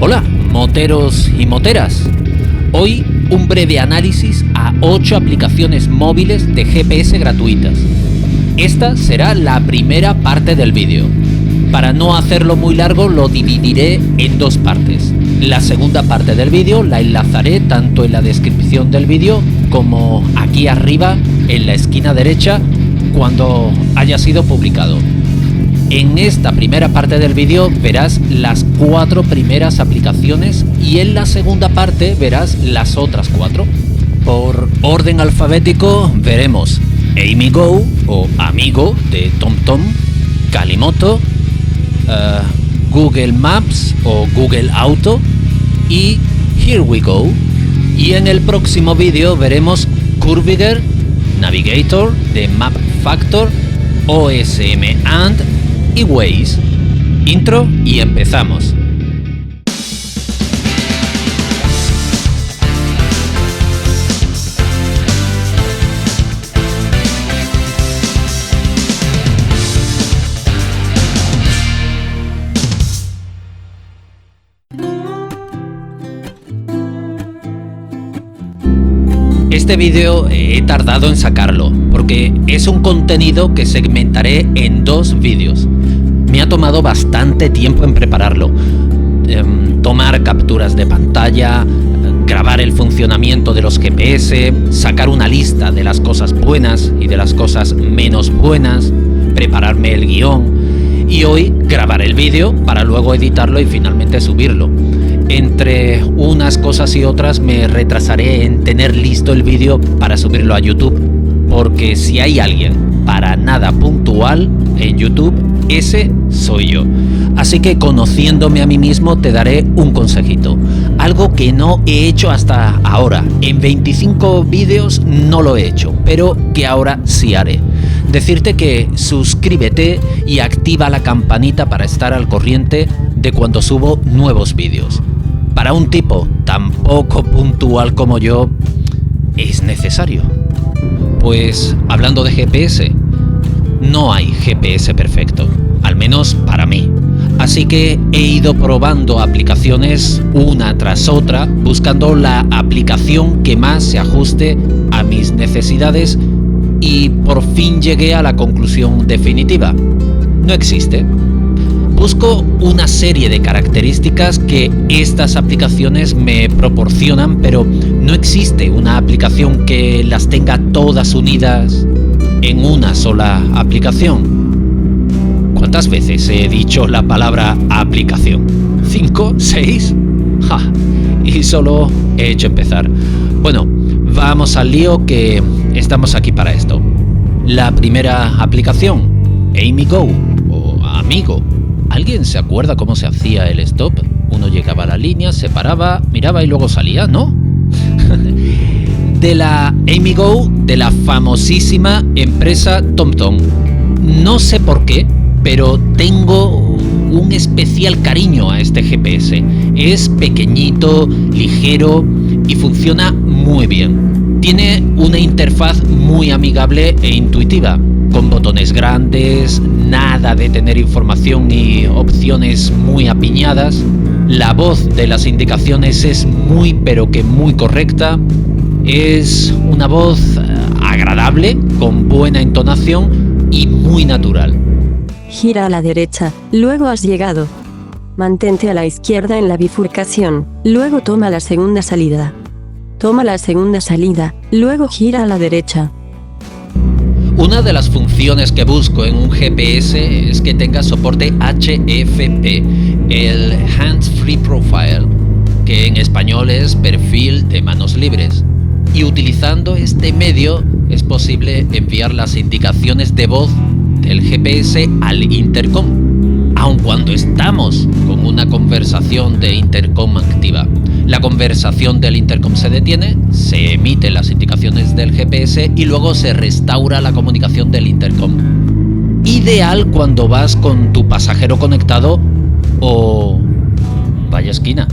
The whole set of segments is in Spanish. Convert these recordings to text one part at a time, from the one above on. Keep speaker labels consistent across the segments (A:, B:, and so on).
A: Hola, moteros y moteras. Hoy un breve análisis a 8 aplicaciones móviles de GPS gratuitas. Esta será la primera parte del vídeo. Para no hacerlo muy largo lo dividiré en dos partes. La segunda parte del vídeo la enlazaré tanto en la descripción del vídeo como aquí arriba en la esquina derecha cuando haya sido publicado. En esta primera parte del vídeo verás las 4 primeras aplicaciones y en la segunda parte verás las otras 4. Por orden alfabético veremos AmiGo o Amigo de TomTom, Calimoto, Google Maps o Google Auto y Here We Go. Y en el próximo vídeo veremos Curviger, Navigator de Map Factor, OSM and y Waze. Intro y empezamos. Este vídeo he tardado en sacarlo porque es un contenido que segmentaré en 2 vídeos. Me ha tomado bastante tiempo en prepararlo. Tomar capturas de pantalla, grabar el funcionamiento de los GPS, sacar una lista de las cosas buenas y de las cosas menos buenas, prepararme el guión y hoy grabar el vídeo para luego editarlo y finalmente subirlo. Entre unas cosas y otras me retrasaré en tener listo el vídeo para subirlo a YouTube, porque si hay alguien para nada puntual en YouTube, ese soy yo. Así que conociéndome a mí mismo te daré un consejito, algo que no he hecho hasta ahora. En 25 vídeos no lo he hecho, pero que ahora sí haré. Decirte que suscríbete y activa la campanita para estar al corriente de cuando subo nuevos vídeos. Para un tipo tan poco puntual como yo, es necesario. Pues hablando de GPS, no hay GPS perfecto, al menos para mí. Así que he ido probando aplicaciones una tras otra, buscando la aplicación que más se ajuste a mis necesidades y por fin llegué a la conclusión definitiva. No existe. Busco una serie de características que estas aplicaciones me proporcionan, pero no existe una aplicación que las tenga todas unidas en una sola aplicación. ¿Cuántas veces he dicho la palabra aplicación? ¿5? ¿6? ¡Ja! Y solo he hecho empezar. Bueno, vamos al lío que estamos aquí para esto. La primera aplicación, AmiGo o Amigo. ¿Alguien se acuerda cómo se hacía el stop? Uno llegaba a la línea, se paraba, miraba y luego salía, ¿no? De la AmiGo, de la famosísima empresa TomTom. No sé por qué, pero tengo un especial cariño a este GPS. Es pequeñito, ligero y funciona muy bien. Tiene una interfaz muy amigable e intuitiva, con botones grandes, nada de tener información ni opciones muy apiñadas. La voz de las indicaciones es muy pero que muy correcta. Es una voz agradable, con buena entonación y muy natural.
B: Gira a la derecha, luego has llegado. Mantente a la izquierda en la bifurcación, luego toma la segunda salida. Toma la segunda salida, luego gira a la derecha.
A: Una de las funciones que busco en un GPS es que tenga soporte HFP, el Hands Free Profile, que en español es perfil de manos libres. Y utilizando este medio es posible enviar las indicaciones de voz del GPS al intercom, aun cuando estamos con una conversación de intercom activa. La conversación del intercom se detiene, se emiten las indicaciones del GPS y luego se restaura la comunicación del intercom. Ideal cuando vas con tu pasajero conectado o... vaya esquina.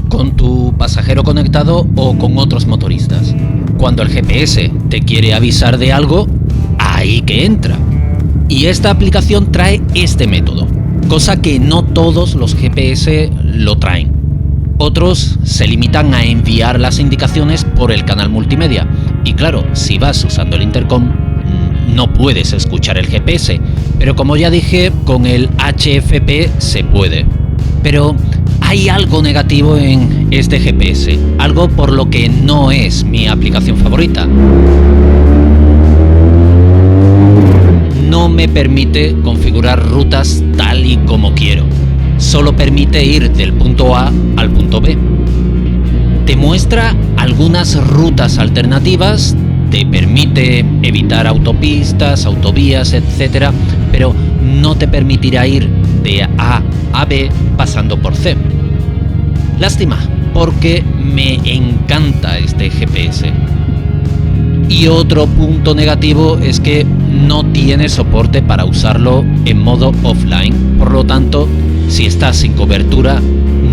A: Con tu pasajero conectado o con otros motoristas. Cuando el GPS te quiere avisar de algo, ahí que entra. Y esta aplicación trae este método. cosa que no todos los GPS lo traen. Otros se limitan a enviar las indicaciones por el canal multimedia. Y claro, si vas usando el intercom, no puedes escuchar el GPS. Pero como ya dije, con el HFP se puede. Pero hay algo negativo en este GPS, algo por lo que no es mi aplicación favorita. No me permite configurar rutas tal y como quiero. Solo permite ir del punto A al punto B. Te muestra algunas rutas alternativas, te permite evitar autopistas, autovías, etc., pero no te permitirá ir de A a B pasando por C. Lástima, porque me encanta este GPS. Y otro punto negativo es que no tiene soporte para usarlo en modo offline. Por lo tanto, si estás sin cobertura,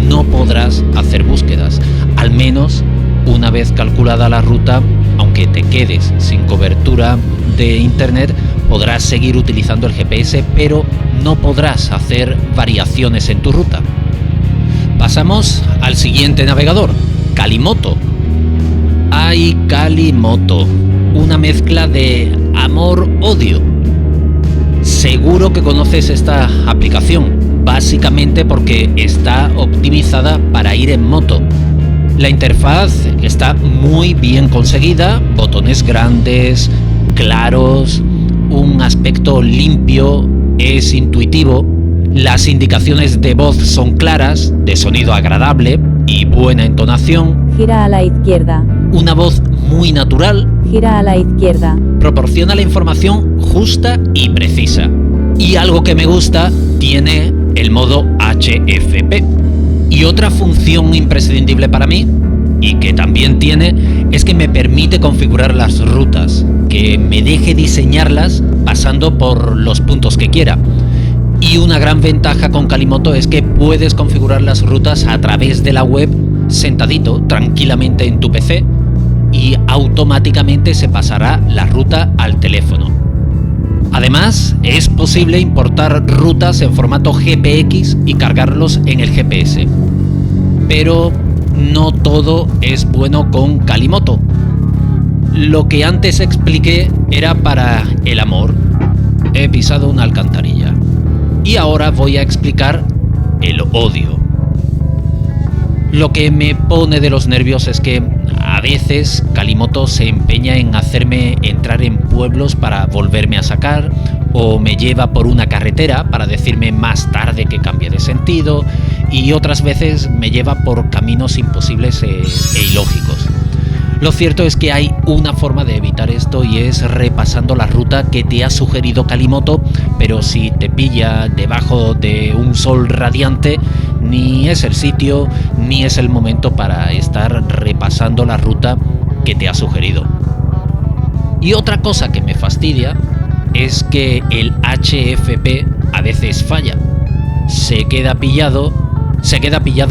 A: no podrás hacer búsquedas. Al menos una vez calculada la ruta, aunque te quedes sin cobertura de internet, podrás seguir utilizando el GPS, pero no podrás hacer variaciones en tu ruta. Pasamos al siguiente navegador, Calimoto. Ay, Calimoto, una mezcla de amor-odio. Seguro que conoces esta aplicación, básicamente porque está optimizada para ir en moto. La interfaz está muy bien conseguida, botones grandes, claros, un aspecto limpio, es intuitivo, las indicaciones de voz son claras, de sonido agradable y buena entonación.
C: Gira a la izquierda.
A: Una voz muy natural.
C: Gira a la izquierda.
A: Proporciona la información justa y precisa. Y algo que me gusta, tiene el modo HFP. Y otra función imprescindible para mí, y que también tiene, es que me permite configurar las rutas, que me deje diseñarlas pasando por los puntos que quiera. Y una gran ventaja con Calimoto es que puedes configurar las rutas a través de la web, sentadito, tranquilamente en tu PC, y automáticamente se pasará la ruta al teléfono. Además, es posible importar rutas en formato GPX y cargarlos en el GPS. Pero no todo es bueno con Calimoto. Lo que antes expliqué era para el amor. He pisado una alcantarilla. Y ahora voy a explicar el odio. Lo que me pone de los nervios es que a veces Calimoto se empeña en hacerme entrar en pueblos para volverme a sacar, o me lleva por una carretera para decirme más tarde que cambie de sentido, y otras veces me lleva por caminos imposibles e ilógicos. Lo cierto es que hay una forma de evitar esto, y es repasando la ruta que te ha sugerido Calimoto, pero si te pilla debajo de un sol radiante, ni es el sitio ni es el momento para estar repasando la ruta que te ha sugerido. Y otra cosa que me fastidia es que el HFP a veces falla. Se queda pillado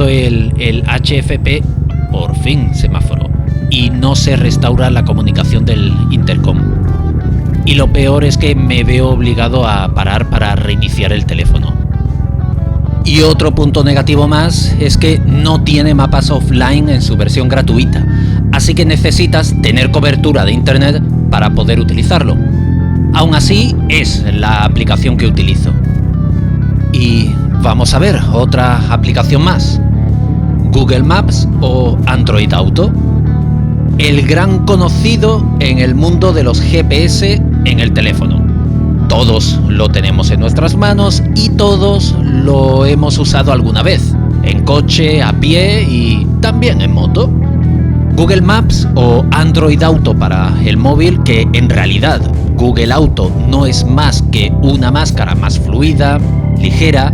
A: el HFP por fin semáforo, y no se restaura la comunicación del intercom. Y lo peor es que me veo obligado a parar para reiniciar el teléfono. Y otro punto negativo más es que no tiene mapas offline en su versión gratuita, así que necesitas tener cobertura de internet para poder utilizarlo. Aún así, es la aplicación que utilizo. Y vamos a ver otra aplicación más: Google Maps o Android Auto. El gran conocido en el mundo de los GPS en el teléfono. Todos lo tenemos en nuestras manos y todos lo hemos usado alguna vez, en coche, a pie y también en moto. Google Maps o Android Auto para el móvil, que en realidad Google Auto no es más que una máscara más fluida, ligera,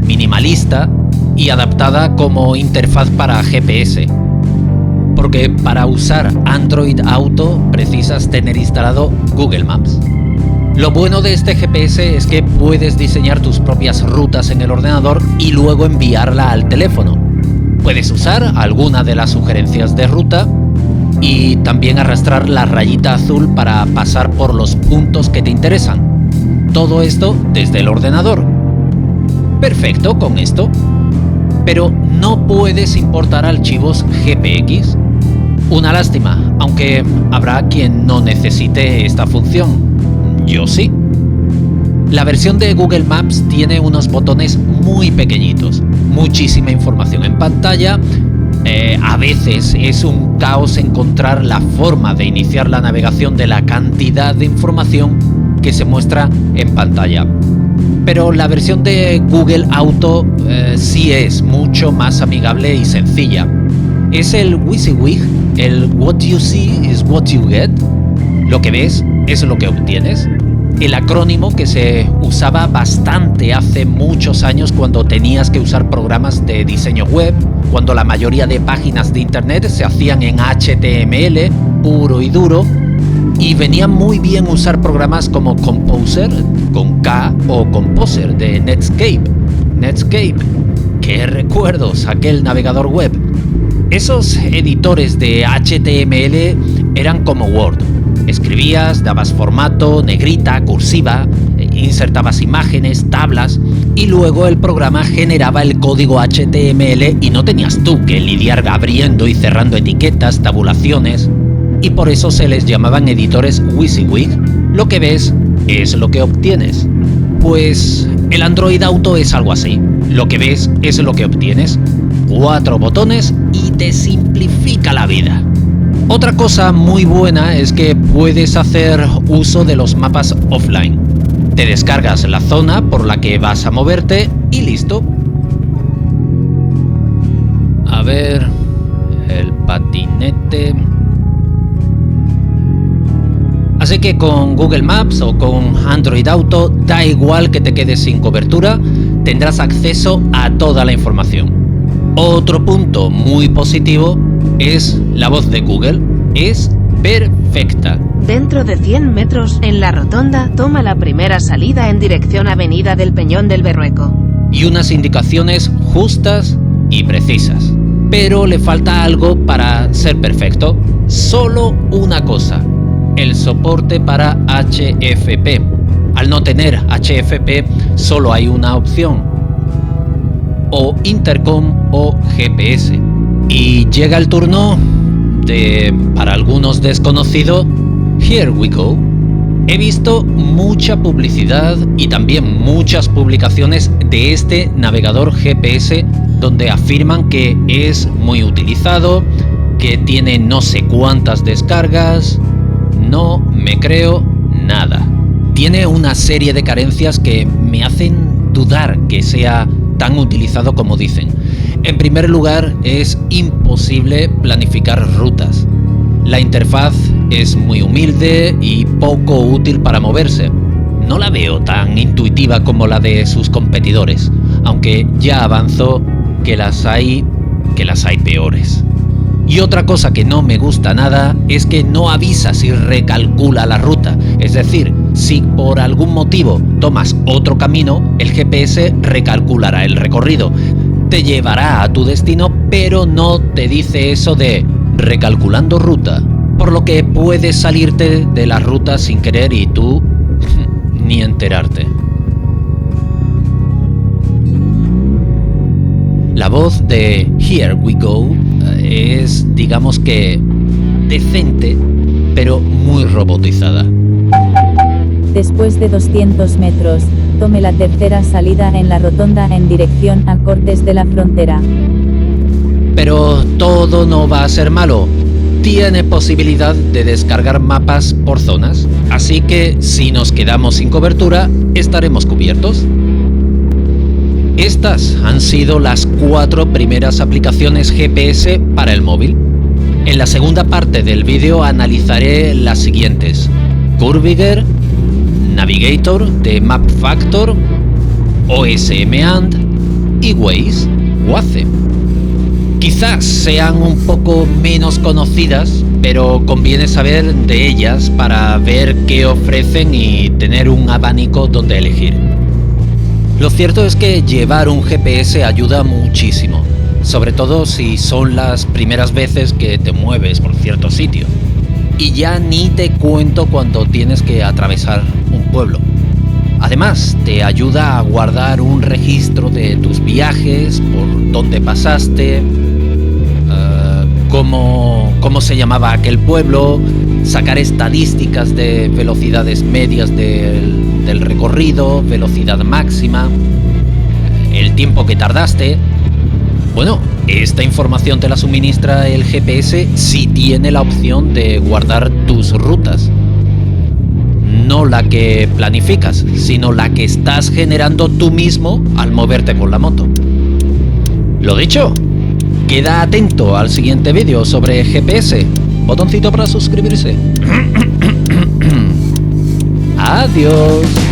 A: minimalista y adaptada como interfaz para GPS. Porque para usar Android Auto precisas tener instalado Google Maps. Lo bueno de este GPS es que puedes diseñar tus propias rutas en el ordenador y luego enviarla al teléfono. Puedes usar alguna de las sugerencias de ruta y también arrastrar la rayita azul para pasar por los puntos que te interesan. Todo esto desde el ordenador. Perfecto con esto. Pero no puedes importar archivos GPX. Una lástima, aunque habrá quien no necesite esta función. Yo sí. La versión de Google Maps tiene unos botones muy pequeñitos, muchísima información en pantalla. A veces es un caos encontrar la forma de iniciar la navegación de la cantidad de información que se muestra en pantalla. Pero la versión de Google Auto sí es mucho más amigable y sencilla. Es el WYSIWYG, el What You See is What You Get. Lo que ves es lo que obtienes. El acrónimo que se usaba bastante hace muchos años cuando tenías que usar programas de diseño web, cuando la mayoría de páginas de internet se hacían en HTML puro y duro, y venía muy bien usar programas como Composer, con K, o Composer de Netscape. Netscape, qué recuerdos, aquel navegador web. Esos editores de HTML eran como Word. Escribías, dabas formato, negrita, cursiva, insertabas imágenes, tablas, y luego el programa generaba el código HTML y no tenías tú que lidiar abriendo y cerrando etiquetas, tabulaciones, y por eso se les llamaban editores WYSIWYG. Lo que ves es lo que obtienes. Pues el Android Auto es algo así. Lo que ves es lo que obtienes. 4 botones y te simplifica la vida. Otra cosa muy buena es que puedes hacer uso de los mapas offline. Te descargas la zona por la que vas a moverte y listo. A ver, el patinete. Así que con Google Maps o con Android Auto, da igual que te quedes sin cobertura, tendrás acceso a toda la información. Otro punto muy positivo es la voz de Google. Es perfecta.
D: Dentro de 100 metros, en la rotonda, toma la primera salida en dirección Avenida del Peñón del Berrueco.
A: Y unas indicaciones justas y precisas. Pero le falta algo para ser perfecto. Solo una cosa: el soporte para HFP. Al no tener HFP, solo hay una opción: o Intercom o GPS. Y llega el turno de, para algunos desconocido, Here We Go. He visto mucha publicidad y también muchas publicaciones de este navegador GPS donde afirman que es muy utilizado, que tiene no sé cuántas descargas. No me creo nada. Tiene una serie de carencias que me hacen dudar que sea tan utilizado como dicen. En primer lugar, es imposible planificar rutas. La interfaz es muy humilde y poco útil para moverse. No la veo tan intuitiva como la de sus competidores, aunque ya avanzo que las hay peores. Y otra cosa que no me gusta nada es que no avisa si recalcula la ruta. Es decir, si por algún motivo tomas otro camino, el GPS recalculará el recorrido. Te llevará a tu destino, pero no te dice eso de recalculando ruta. Por lo que puedes salirte de la ruta sin querer y tú ni enterarte. La voz de Here We Go es, digamos que, decente, pero muy robotizada.
C: Después de 200 metros, tome la tercera salida en la rotonda en dirección a Cortes de la Frontera.
A: Pero todo no va a ser malo. Tiene posibilidad de descargar mapas por zonas, así que si nos quedamos sin cobertura, estaremos cubiertos. Estas han sido las 4 primeras aplicaciones GPS para el móvil. En la segunda parte del vídeo analizaré las siguientes: Curviger, Navigator de MapFactor, OSM And y Waze, Waze. Quizás sean un poco menos conocidas, pero conviene saber de ellas para ver qué ofrecen y tener un abanico donde elegir. Lo cierto es que llevar un GPS ayuda muchísimo, sobre todo si son las primeras veces que te mueves por cierto sitio. Y ya ni te cuento cuando tienes que atravesar un pueblo. Además, te ayuda a guardar un registro de tus viajes, por dónde pasaste, cómo se llamaba aquel pueblo, sacar estadísticas de velocidades medias del recorrido, velocidad máxima, el tiempo que tardaste. Bueno, esta información te la suministra el GPS si tiene la opción de guardar tus rutas. No la que planificas, sino la que estás generando tú mismo al moverte con la moto. Lo dicho, queda atento al siguiente vídeo sobre GPS. Botoncito para suscribirse. Adiós.